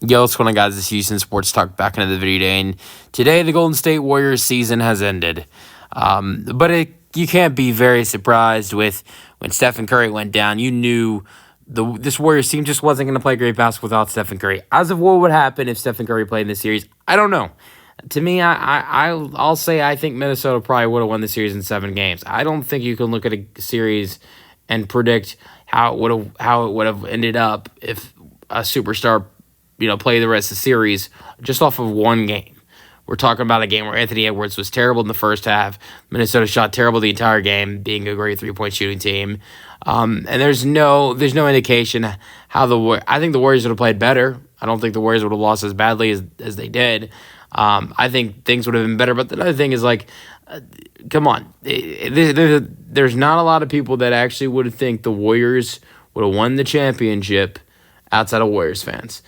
Yo, what's going on, guys? This is Houston Sports Talk back into the video today. And today, the Golden State Warriors season has ended. You can't be very surprised with when Stephen Curry went down. You knew this Warriors team just wasn't going to play great basketball without Stephen Curry. As of what would happen if Stephen Curry played in this series, I don't know. To me, I'll say I think Minnesota probably would have won the series in 7 games. I don't think you can look at a series and predict how it would have ended up if a superstar play the rest of the series just off of one game. We're talking about a game where Anthony Edwards was terrible in the first half. Minnesota shot terrible the entire game, being a great 3-point shooting team. And there's no indication how I think the Warriors would have played better. I don't think the Warriors would have lost as badly as they did. I think things would have been better. But the other thing is, come on. There's not a lot of people that actually would think the Warriors would have won the championship outside of Warriors fans.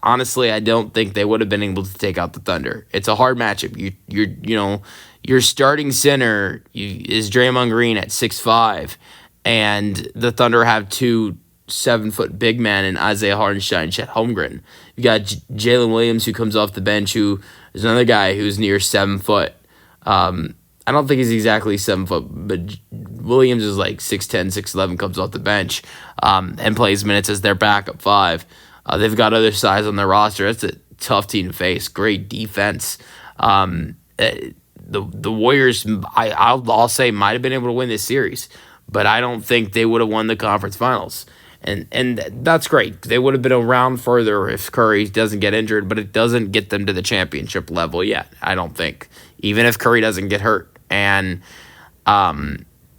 Honestly, I don't think they would have been able to take out the Thunder. It's a hard matchup. Your starting center is Draymond Green at 6'5", and the Thunder have 2 7-foot big men in Isaiah Hartenstein, Chet Holmgren. You got Jalen Williams, who comes off the bench, who is another guy who's near 7 foot. I don't think he's exactly 7 foot, but Williams is like 6'10", 6'11", comes off the bench and plays minutes as their backup 5. They've got other size on their roster. That's a tough team to face. Great defense. The Warriors, I'll say, might have been able to win this series, but I don't think they would have won the conference finals. And that's great. They would have been around further if Curry doesn't get injured, but it doesn't get them to the championship level yet, I don't think, even if Curry doesn't get hurt. And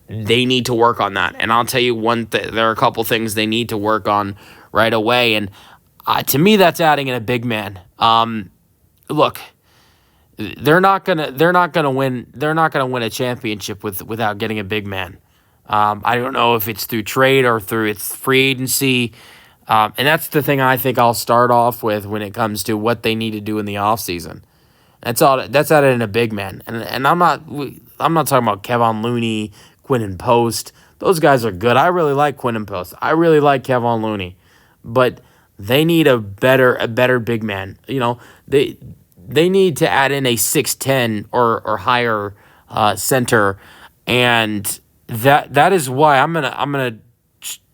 they need to work on that. And I'll tell you there are a couple things they need to work on right away. And to me, that's adding in a big man. Look, they're not gonna win a championship without getting a big man. I don't know if it's through trade or through its free agency. And that's the thing I think I'll start off with when it comes to what they need to do in the offseason. That's added in a big man. And I'm not talking about Kevon Looney, Quinton Post. Those guys are good. I really like Quinton Post. I really like Kevon Looney. But they need a better big man. They need to add in a 6'10" or higher center, and that is why I'm gonna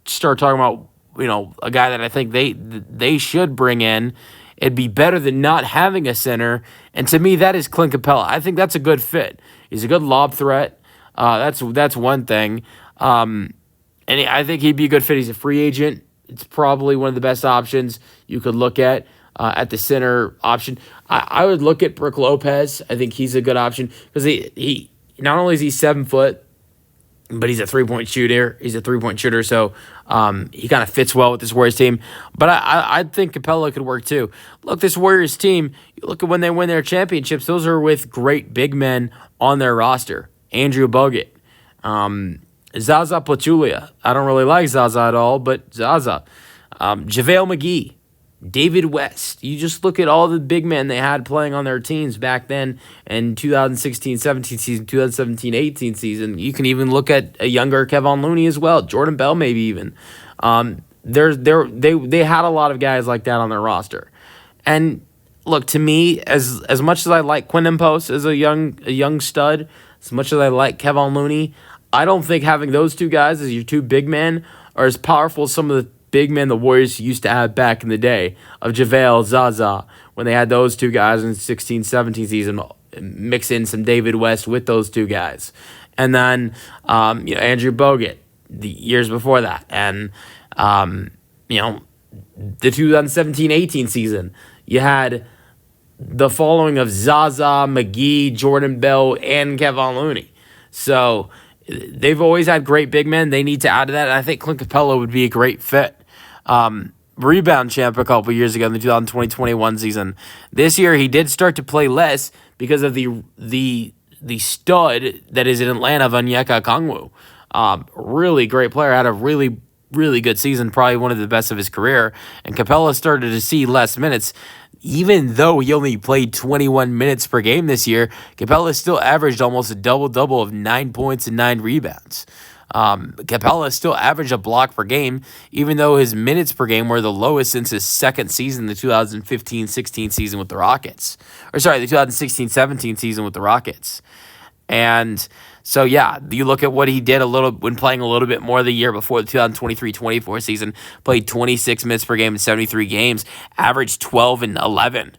start talking about a guy that I think they should bring in. It'd be better than not having a center, and to me that is Clint Capella. I think that's a good fit. He's a good lob threat. That's one thing, and I think he'd be a good fit. He's a free agent. It's probably one of the best options you could look at the center option. I would look at Brook Lopez. I think he's a good option because he not only is he 7 foot, but he's a 3-point shooter. So he kind of fits well with this Warriors team. But I think Capella could work too. Look, this Warriors team, you look at when they win their championships, those are with great big men on their roster. Andrew Bogut, Zaza Pachulia. I don't really like Zaza at all, but Zaza. JaVale McGee. David West. You just look at all the big men they had playing on their teams back then in 2016-17 season, 2017-18 season. You can even look at a younger Kevon Looney as well. Jordan Bell maybe even. They had a lot of guys like that on their roster. And look, to me, as much as I like Quinton Post as a young stud, as much as I like Kevon Looney, I don't think having those two guys as your 2 big men are as powerful as some of the big men the Warriors used to have back in the day of JaVale, Zaza, when they had those 2 guys in the 16-17 season, mix in some David West with those 2 guys. And then, Andrew Bogut the years before that. And, the 2017-18 season, you had the following of Zaza, McGee, Jordan Bell, and Kevon Looney. So they've always had great big men. They need to add to that. And I think Clint Capella would be a great fit. Rebound champ a couple years ago in the 2020-21 season. This year he did start to play less because of the stud that is in Atlanta, Onyeka Okongwu. Really great player, had a really, really good season, probably one of the best of his career. And Capella started to see less minutes. Even though he only played 21 minutes per game this year, Capella still averaged almost a double-double of 9 points and 9 rebounds. Capella still averaged a block per game, even though his minutes per game were the lowest since his second season, the 2015-16 season with the Rockets. Or sorry, the 2016-17 season with the Rockets. And so, yeah, you look at what he did a little when playing a little bit more the year before the 2023-24 season, played 26 minutes per game in 73 games, averaged 12 and 11.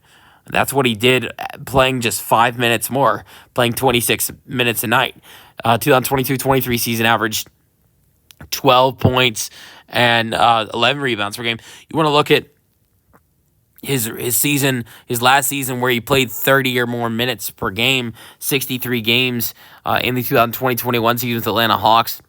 That's what he did playing just 5 minutes more, playing 26 minutes a night. 2022-23 season averaged 12 points and 11 rebounds per game. You want to look at his last season where he played 30 or more minutes per game, 63 games in the 2020-21 season with the Atlanta Hawks.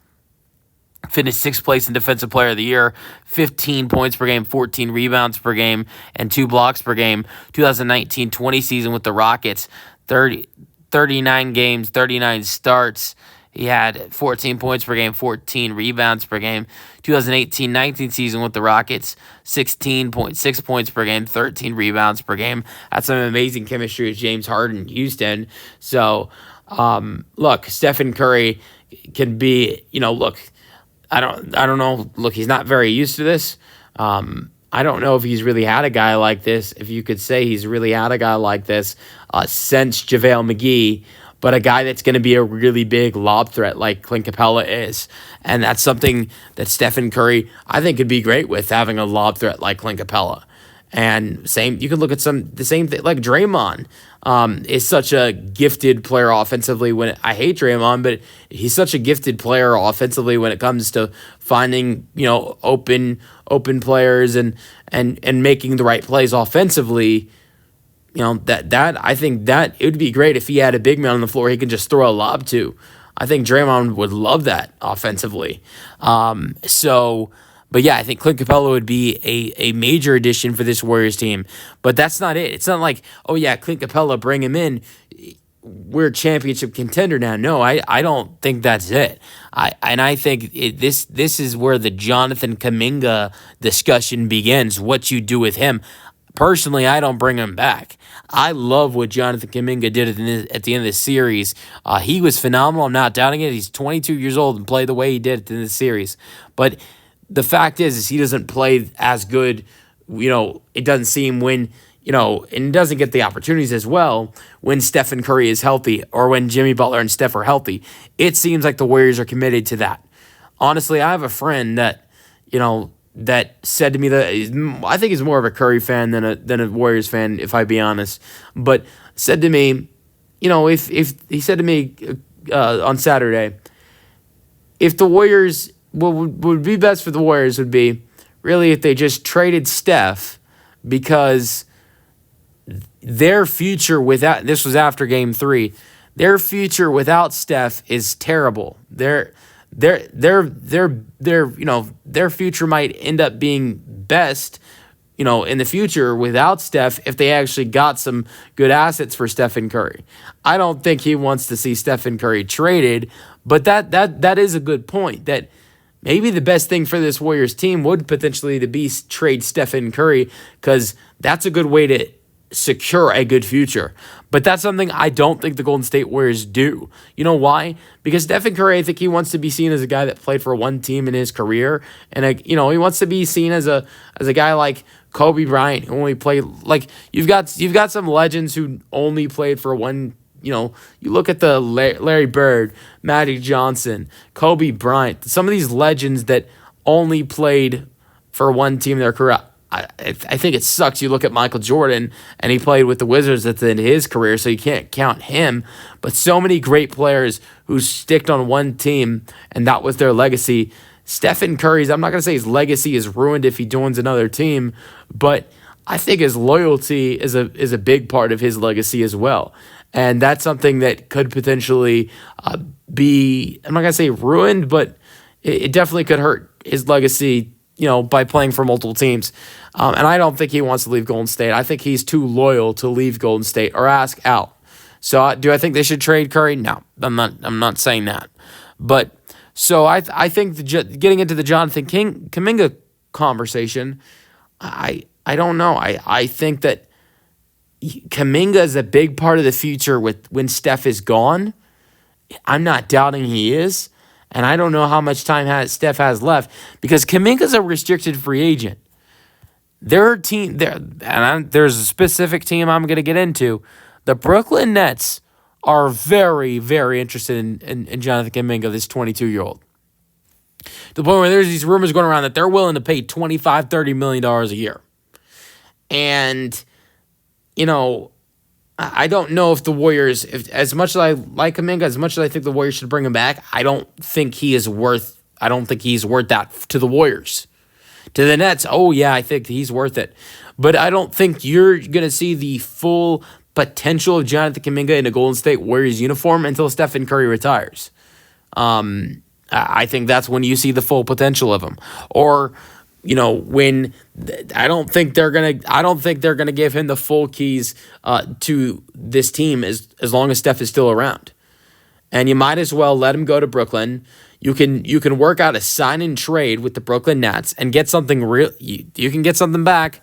Finished sixth place in Defensive Player of the Year, 15 points per game, 14 rebounds per game, and 2 blocks per game. 2019-20 season with the Rockets, 39 games, 39 starts. He had 14 points per game, 14 rebounds per game. 2018-19 season with the Rockets, 16.6 points per game, 13 rebounds per game. That's some amazing chemistry with James Harden in Houston. So, look, Stephen Curry can be, I don't know. Look, he's not very used to this. I don't know if he's really had a guy like this, if you could say he's really had a guy like this since JaVale McGee, but a guy that's going to be a really big lob threat like Clint Capella is. And that's something that Stephen Curry, I think, could be great with, having a lob threat like Clint Capella. And you can look at the same thing, like Draymond is such a gifted player offensively. I hate Draymond, but he's such a gifted player offensively when it comes to finding, open players and making the right plays offensively. That I think that it would be great if he had a big man on the floor he could just throw a lob to. I think Draymond would love that offensively. But yeah, I think Clint Capella would be a major addition for this Warriors team. But that's not it. It's not like, oh yeah, Clint Capella, bring him in, we're a championship contender now. No, I don't think that's it. I think this is where the Jonathan Kuminga discussion begins, what you do with him. Personally, I don't bring him back. I love what Jonathan Kuminga did at the end of the series. He was phenomenal. I'm not doubting it. He's 22 years old and played the way he did at the end of the series. But the fact is he doesn't play as good. It doesn't seem when, and doesn't get the opportunities as well when Stephen Curry is healthy or when Jimmy Butler and Steph are healthy. It seems like the Warriors are committed to that. Honestly, I have a friend that said to me that I think he's more of a Curry fan than a Warriors fan, if I be honest. But said to me, if he said to me on Saturday, if the Warriors, what would be best for the Warriors would be really if they just traded Steph, because their future without, this was after Game 3, their future without Steph is terrible. Their future might end up being best, in the future without Steph if they actually got some good assets for Stephen Curry. I don't think he wants to see Stephen Curry traded, but that is a good point, that maybe the best thing for this Warriors team would potentially to be trade Stephen Curry, because that's a good way to secure a good future. But that's something I don't think the Golden State Warriors do. You know why? Because Stephen Curry, I think he wants to be seen as a guy that played for one team in his career, and he wants to be seen as a guy like Kobe Bryant, who only played, like, you've got some legends who only played for one. You look at the Larry Bird, Magic Johnson, Kobe Bryant, some of these legends that only played for one team in their career. I think it sucks. You look at Michael Jordan, and he played with the Wizards at the end of his career, so you can't count him. But so many great players who sticked on one team, and that was their legacy. Stephen Curry's, I'm not going to say his legacy is ruined if he joins another team, but I think his loyalty is a big part of his legacy as well. And that's something that could potentially be, I'm not going to say ruined, but it definitely could hurt his legacy, by playing for multiple teams. And I don't think he wants to leave Golden State. I think he's too loyal to leave Golden State or ask out. So do I think they should trade Curry? No, I'm not saying that. But so I think getting into the Jonathan Kuminga conversation, I don't know. I think that Kuminga is a big part of the future when Steph is gone. I'm not doubting he is. And I don't know how much time Steph has left because Kuminga's a restricted free agent. There's a specific team I'm going to get into. The Brooklyn Nets are very, very interested in Jonathan Kuminga, this 22-year-old. To the point where there's these rumors going around that they're willing to pay $25, $30 million a year. And, I don't know if the Warriors, as much as I like Kuminga, as much as I think the Warriors should bring him back, I don't think he's worth that to the Warriors. To the Nets, oh yeah, I think he's worth it. But I don't think you're going to see the full potential of Jonathan Kuminga in a Golden State Warriors uniform until Stephen Curry retires. I think that's when you see the full potential of him. Or, when I don't think they're gonna give him the full keys to this team as long as Steph is still around. And you might as well let him go to Brooklyn. You can work out a sign and trade with the Brooklyn Nets and get something real. You can get something back.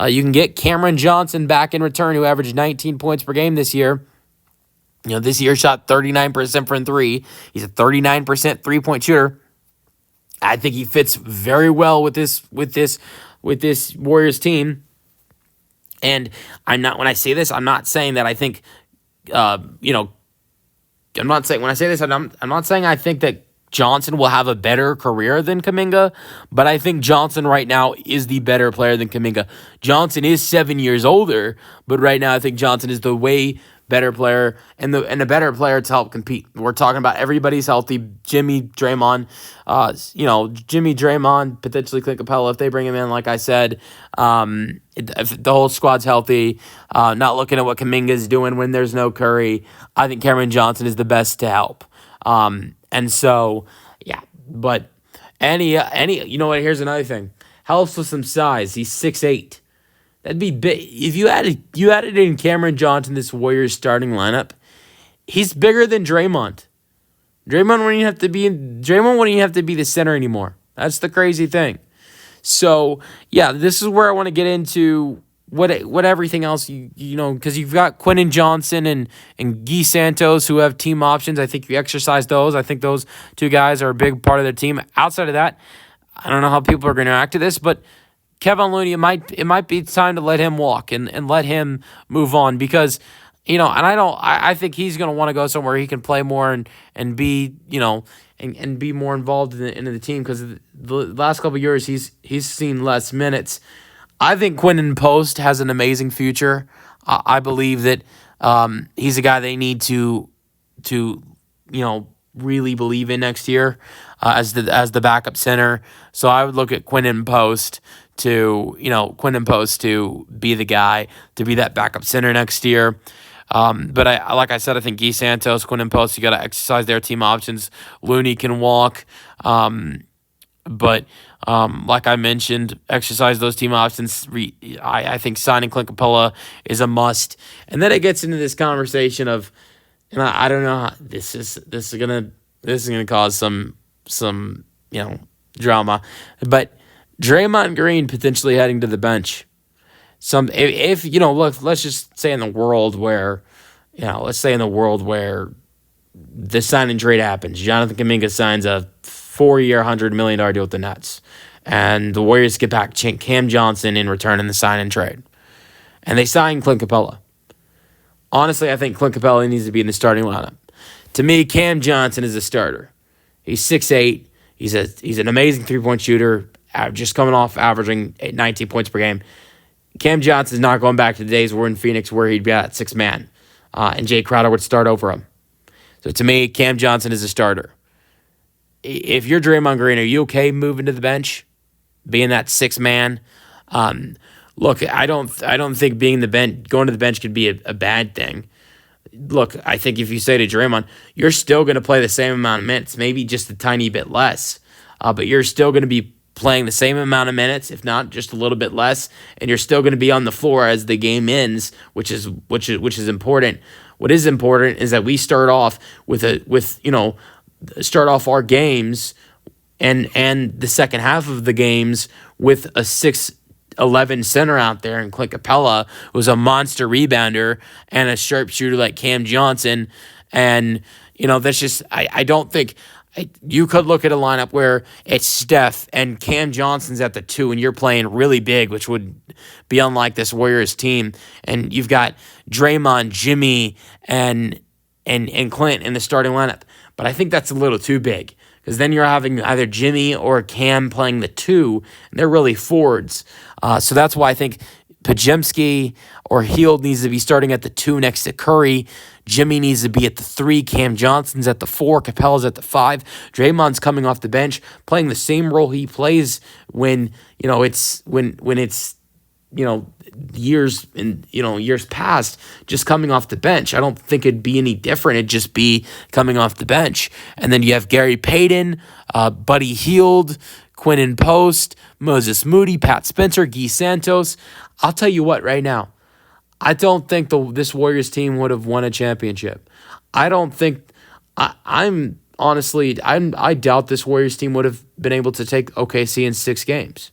You can get Cameron Johnson back in return, who averaged 19 points per game this year. This year shot 39% from three. He's a 39% 3-point shooter. I think he fits very well with this Warriors team. And when I say this, I'm not saying that I think, I'm not saying when I say this, I'm not saying I think that Johnson will have a better career than Kuminga, but I think Johnson right now is the better player than Kuminga. Johnson is 7 years older, but right now I think Johnson is the way better player and a better player to help compete. We're talking about everybody's healthy. Jimmy, Draymond, potentially Clint Capella if they bring him in. Like I said, if the whole squad's healthy. Not looking at what Kuminga's doing when there's no Curry. I think Cameron Johnson is the best to help. And so, yeah, but any, here's another thing. Helps with some size. He's 6'8". That'd be big. If you added in Cameron Johnson, this Warriors starting lineup, he's bigger than Draymond. Draymond wouldn't have to be the center anymore. That's the crazy thing. So, yeah, this is where I want to get into what everything else, because you've got Quentin Johnson and Guy Santos who have team options. I think you exercise those. I think those two guys are a big part of their team. Outside of that, I don't know how people are going to react to this, but Kevin Looney, it might be time to let him walk and let him move on because, I think he's going to want to go somewhere he can play more and be, and be more involved in the team because the last couple of years he's seen less minutes. I think Quentin Post has an amazing future. I believe that he's a guy they need to really believe in next year as the backup center. So I would look at Quentin Post to be the guy to be that backup center next year. But like I said, I think Guy Santos, Quentin Post, you got to exercise their team options. Looney can walk. But like I mentioned, exercise those team options. I think signing Clint Capella is a must. And then it gets into this conversation of, and I don't know how this is gonna cause some drama, but Draymond Green potentially heading to the bench. If look, let's just say in the world where the sign and trade happens, Jonathan Kuminga signs a 4-year, $100 million deal with the Nets, and the Warriors get back Cam Johnson in return in the sign and trade, and they sign Clint Capella. Honestly, I think Clint Capella needs to be in the starting lineup. To me, Cam Johnson is a starter. He's 6'8". He's an amazing 3-point shooter, just coming off averaging 19 points per game. Cam Johnson's not going back to the days we're in Phoenix where he'd be at 6-man, and Jay Crowder would start over him. So to me, Cam Johnson is a starter. If you're Draymond Green, are you okay moving to the bench, being that 6-man? Look, I don't think going to the bench could be a bad thing. Look, I think if you say to Draymond, you're still going to play the same amount of minutes, maybe just a tiny bit less, but you're still going to be playing the same amount of minutes, if not just a little bit less, and you're still going to be on the floor as the game ends, which is important. What is important is that we start off start off our games and the second half of the games with a 6'11" center out there, and Clint Capella was a monster rebounder and a sharpshooter like Cam Johnson, and that's just I don't think You could look at a lineup where it's Steph and Cam Johnson's at the 2, and you're playing really big, which would be unlike this Warriors team. And you've got Draymond, Jimmy, and Clint in the starting lineup. But I think that's a little too big, because then you're having either Jimmy or Cam playing the 2, and they're really forwards. So that's why I think Pajemski or Hield needs to be starting at the 2 next to Curry. Jimmy needs to be at the 3. Cam Johnson's at the 4. Capella's at the 5. Draymond's coming off the bench, playing the same role he plays when it's years past, just coming off the bench. I don't think it'd be any different. It'd just be coming off the bench. And then you have Gary Payton, Buddy Hield, Quinton Post, Moses Moody, Pat Spencer, Guy Santos. I'll tell you what right now. I don't think this Warriors team would have won a championship. I don't think. I doubt this Warriors team would have been able to take OKC in 6 games.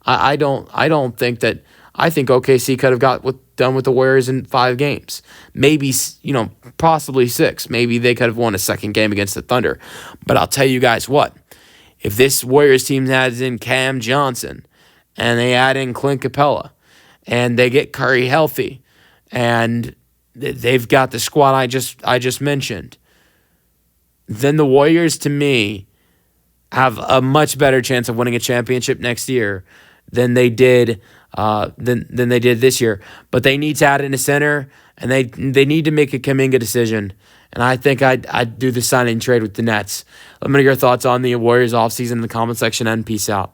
I don't think that. I think OKC could have done with the Warriors in 5 games. Maybe, possibly 6. Maybe they could have won a second game against the Thunder. But I'll tell you guys what. If this Warriors team adds in Cam Johnson and they add in Clint Capella and they get Curry healthy and they've got the squad I just mentioned, then the Warriors, to me, have a much better chance of winning a championship next year than they did than they did this year. But they need to add in a center, and they need to make a Kuminga decision. And I think I'd do the signing trade with the Nets. Let me know your thoughts on the Warriors offseason in the comment section, and peace out.